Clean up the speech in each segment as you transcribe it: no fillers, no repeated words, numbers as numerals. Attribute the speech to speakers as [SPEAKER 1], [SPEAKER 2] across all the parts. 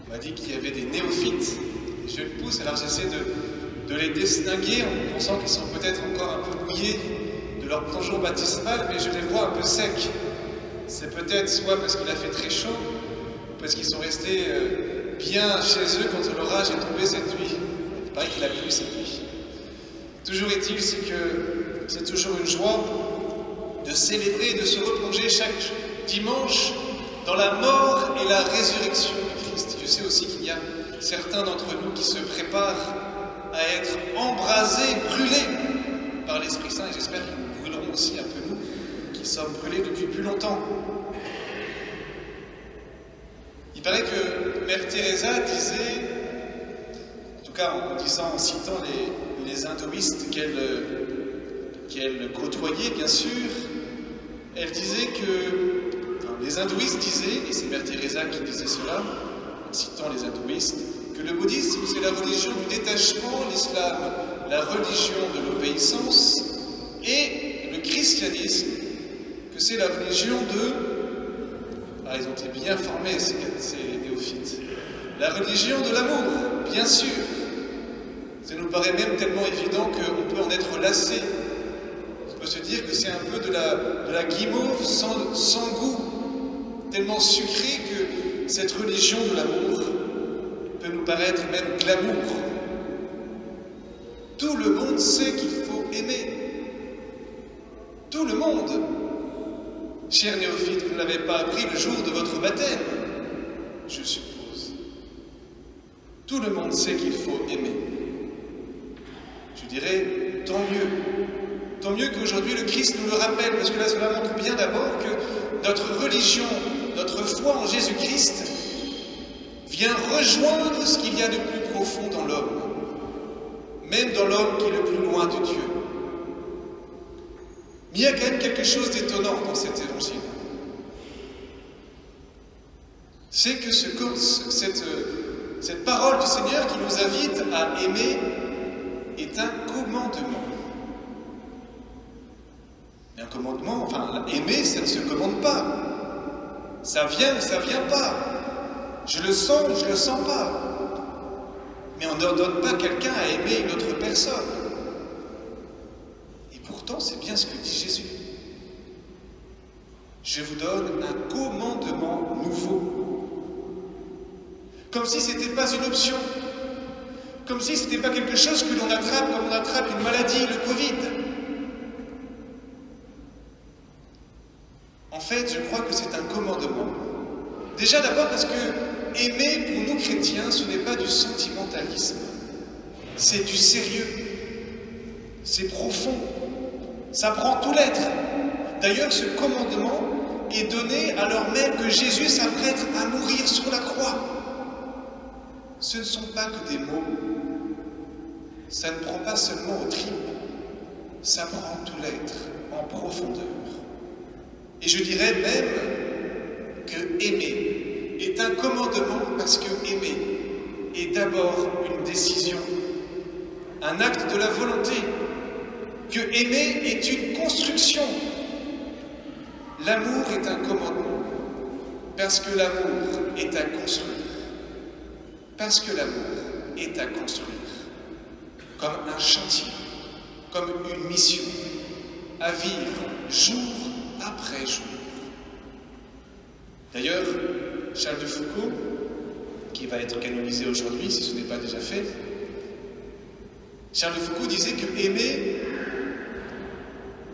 [SPEAKER 1] On m'a dit qu'il y avait des néophytes, des jeunes pousses, alors j'essaie de les distinguer en pensant qu'ils sont peut-être encore un peu mouillés de leur plongeon baptismal, mais je les vois un peu secs. C'est peut-être soit parce qu'il a fait très chaud, ou parce qu'ils sont restés bien chez eux quand l'orage est tombé cette nuit. Il paraît qu'il a plu cette nuit. Toujours est-il, c'est que c'est toujours une joie de célébrer, de se replonger chaque dimanche dans la mort et la résurrection du Christ. Je sais aussi qu'il y a certains d'entre nous qui se préparent à être embrasés, brûlés par l'Esprit Saint, et j'espère qu'ils nous brûleront aussi un peu nous, qui sommes brûlés depuis plus longtemps. Il paraît que Mère Teresa disait, en tout cas en citant les hindouistes qu'elle côtoyait bien sûr, elle disait que, enfin, les hindouistes disaient, et c'est Mère Teresa qui disait cela, en citant les hindouistes, que le bouddhisme c'est la religion du détachement, l'islam la religion de l'obéissance, et le christianisme que c'est la religion de... Ah, ils ont été bien formés ces néophytes. La religion de l'amour, bien sûr. Ça nous paraît même tellement évident qu'on peut en être lassé. On peut se dire que c'est un peu de la guimauve sans goût, tellement sucré que cette religion de l'amour peut nous paraître même glamour. Tout le monde sait qu'il faut aimer. Tout le monde. Chers néophytes, vous ne l'avez pas appris le jour de votre baptême, je suppose. Tout le monde sait qu'il faut aimer. Je dirais, tant mieux. Tant mieux qu'aujourd'hui le Christ nous le rappelle, parce que là cela montre bien d'abord que notre religion, notre foi en Jésus-Christ vient rejoindre ce qu'il y a de plus profond dans l'homme, même dans l'homme qui est le plus loin de Dieu. Mais il y a quand même quelque chose d'étonnant dans cet évangile. C'est que cette parole du Seigneur qui nous invite à aimer est un commandement. Et un commandement, enfin, aimer, ça ne se commande pas. Ça vient ou ça ne vient pas. Je le sens ou je ne le sens pas. Mais on n'ordonne pas quelqu'un à aimer une autre personne. Et pourtant, c'est bien ce que dit Jésus. Je vous donne un commandement nouveau. Comme si ce n'était pas une option. Comme si ce n'était pas quelque chose que l'on attrape comme on attrape une maladie, le Covid. En fait, je crois que c'est un commandement. Déjà d'abord parce que aimer pour nous chrétiens, ce n'est pas du sentimentalisme. C'est du sérieux. C'est profond. Ça prend tout l'être. D'ailleurs, ce commandement est donné alors même que Jésus s'apprête à mourir sur la croix. Ce ne sont pas que des mots. Ça ne prend pas seulement aux tripes. Ça prend tout l'être en profondeur. Et je dirais même que aimer est un commandement parce que aimer est d'abord une décision, un acte de la volonté, que aimer est une construction. L'amour est un commandement parce que l'amour est à construire. Parce que l'amour est à construire. Comme un chantier, comme une mission, à vivre jour après jour. D'ailleurs, Charles de Foucault, qui va être canonisé aujourd'hui, si ce n'est pas déjà fait, Charles de Foucault disait que aimer,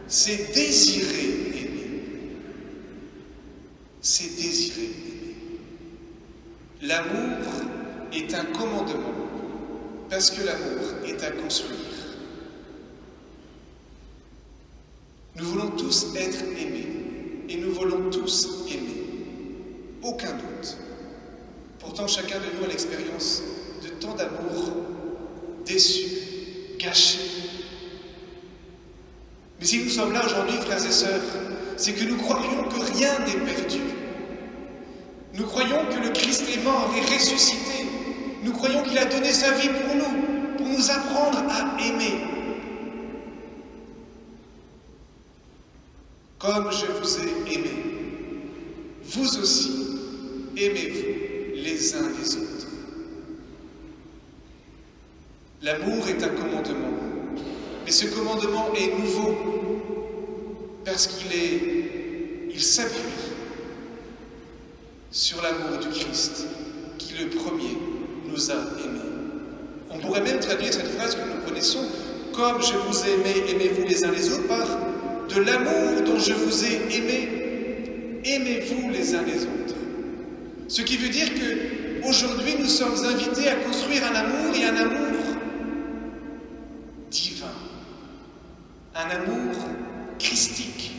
[SPEAKER 1] c'est désirer aimer. C'est désirer aimer. L'amour est un commandement, parce que l'amour est à construire. Nous voulons tous être aimés, et nous voulons tous aimer. Aucun doute. Pourtant, chacun de nous a l'expérience de tant d'amour déçu, gâché. Mais si nous sommes là aujourd'hui, frères et sœurs, c'est que nous croyons que rien n'est perdu. Nous croyons que le Christ est mort et ressuscité. Nous croyons qu'il a donné sa vie pour nous apprendre à aimer. Comme je vous ai aimé, vous aussi, aimez-vous les uns les autres. L'amour est un commandement, mais ce commandement est nouveau parce qu'il s'appuie sur l'amour du Christ qui le premier nous a aimés. On pourrait même traduire cette phrase que nous connaissons « Comme je vous ai aimé, aimez-vous les uns les autres » par « De l'amour dont je vous ai aimé, aimez-vous les uns les autres ». Ce qui veut dire qu'aujourd'hui nous sommes invités à construire un amour et un amour divin, un amour christique.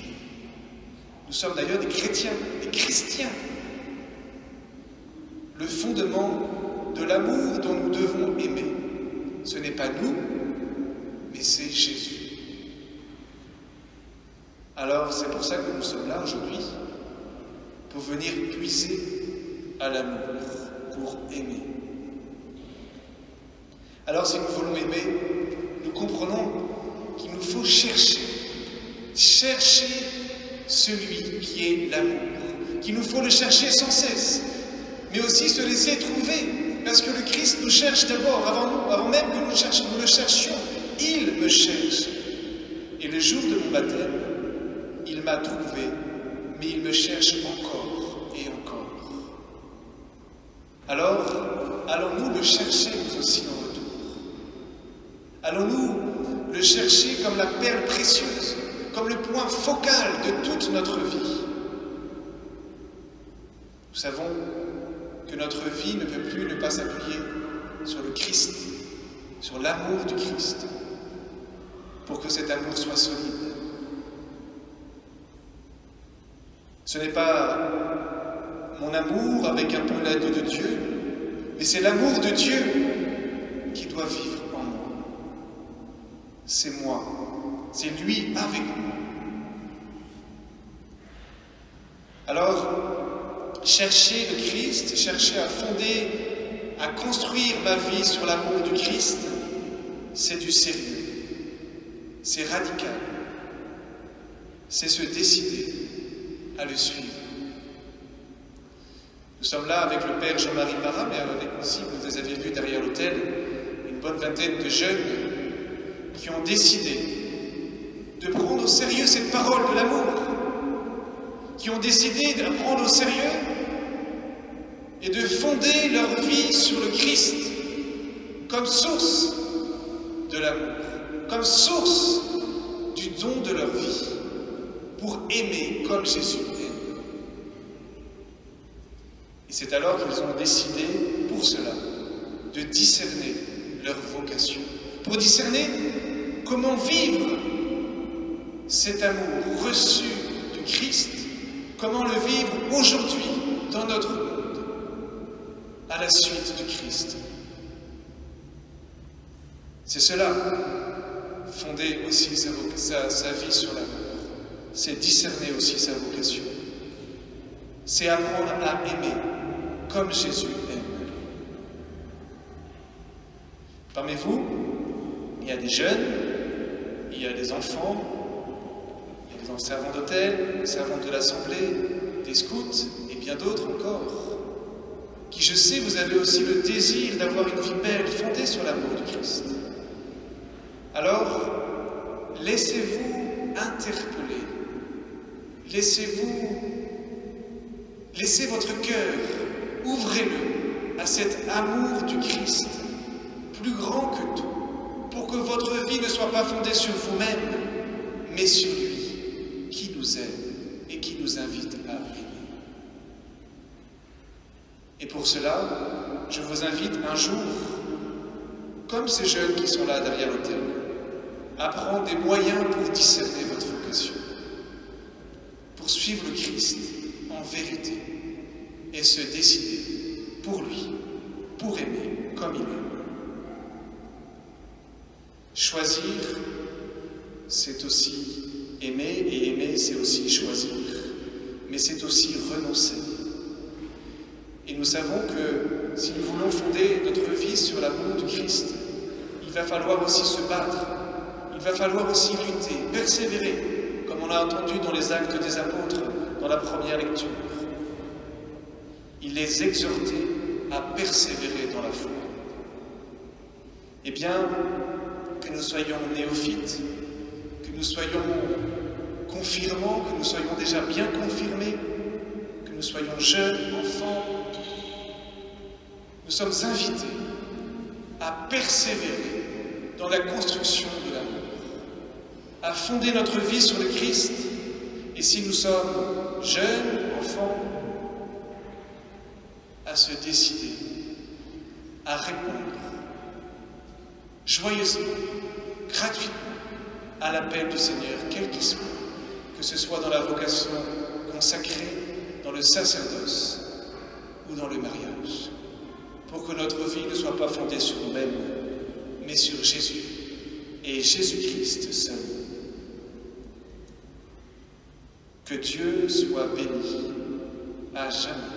[SPEAKER 1] Nous sommes d'ailleurs des chrétiens, des chrétiens. Le fondement de l'amour dont nous devons aimer, ce n'est pas nous, mais c'est Jésus. Alors c'est pour ça que nous sommes là aujourd'hui, pour venir puiser à l'amour, pour aimer. Alors si nous voulons aimer, nous comprenons qu'il nous faut chercher celui qui est l'amour, qu'il nous faut le chercher sans cesse, mais aussi se laisser trouver, parce que le Christ nous cherche d'abord, avant même que nous le cherchions, il me cherche. Et le jour de mon baptême, il m'a trouvé, mais il me cherche encore et encore. Alors, allons-nous le chercher nous aussi en retour? Allons-nous le chercher comme la perle précieuse, comme le point focal de toute notre vie? Nous savons que notre vie ne peut plus ne pas s'appuyer sur le Christ, sur l'amour du Christ, pour que cet amour soit solide. Ce n'est pas mon amour avec un peu l'aide de Dieu, mais c'est l'amour de Dieu qui doit vivre en moi. C'est moi, c'est lui avec moi. Alors, chercher le Christ, chercher à fonder, à construire ma vie sur l'amour du Christ, c'est du sérieux, c'est radical, c'est se décider à le suivre. Nous sommes là avec le Père Jean-Marie Marat, mais avec aussi, vous les avez vus derrière l'autel, une bonne vingtaine de jeunes qui ont décidé de prendre au sérieux cette parole de l'amour, qui ont décidé de la prendre au sérieux et de fonder leur vie sur le Christ comme source de l'amour, comme source du don de leur vie, pour aimer comme Jésus aime. Et c'est alors qu'ils ont décidé, pour cela, de discerner leur vocation, pour discerner comment vivre cet amour reçu du Christ, comment le vivre aujourd'hui dans notre monde, à la suite du Christ. C'est cela, fonder aussi sa vie sur l'amour. C'est discerner aussi sa vocation. C'est apprendre à aimer comme Jésus aime. Parmi vous, il y a des jeunes, il y a des enfants, il y a des servants d'hôtel, servantes de l'Assemblée, des scouts et bien d'autres encore, qui, je sais, vous avez aussi le désir d'avoir une vie belle fondée sur l'amour du Christ. Alors, laissez-vous interpeller. Laissez votre cœur, ouvrez-le à cet amour du Christ, plus grand que tout, pour que votre vie ne soit pas fondée sur vous-même, mais sur lui, qui nous aime et qui nous invite à aimer. Et pour cela, je vous invite un jour, comme ces jeunes qui sont là derrière l'autel, à prendre des moyens pour discerner votre vocation, pour suivre le Christ en vérité et se décider pour lui, pour aimer comme il aime. Choisir, c'est aussi aimer, et aimer, c'est aussi choisir, mais c'est aussi renoncer. Et nous savons que si nous voulons fonder notre vie sur l'amour du Christ, il va falloir aussi se battre, il va falloir aussi lutter, persévérer, comme on l'a entendu dans les Actes des Apôtres, dans la première lecture. Il les exhortait à persévérer dans la foi. Eh bien, que nous soyons néophytes, que nous soyons confirmants, que nous soyons déjà bien confirmés, que nous soyons jeunes, enfants, nous sommes invités à persévérer dans la construction de l'amour, à fonder notre vie sur le Christ, et si nous sommes jeunes, enfants, à se décider, à répondre joyeusement, gratuitement, à l'appel du Seigneur, quel qu'il soit, que ce soit dans la vocation consacrée, dans le sacerdoce ou dans le mariage, pour que notre vie ne soit pas fondée sur nous-mêmes, mais sur Jésus et Jésus-Christ seul. Que Dieu soit béni à jamais.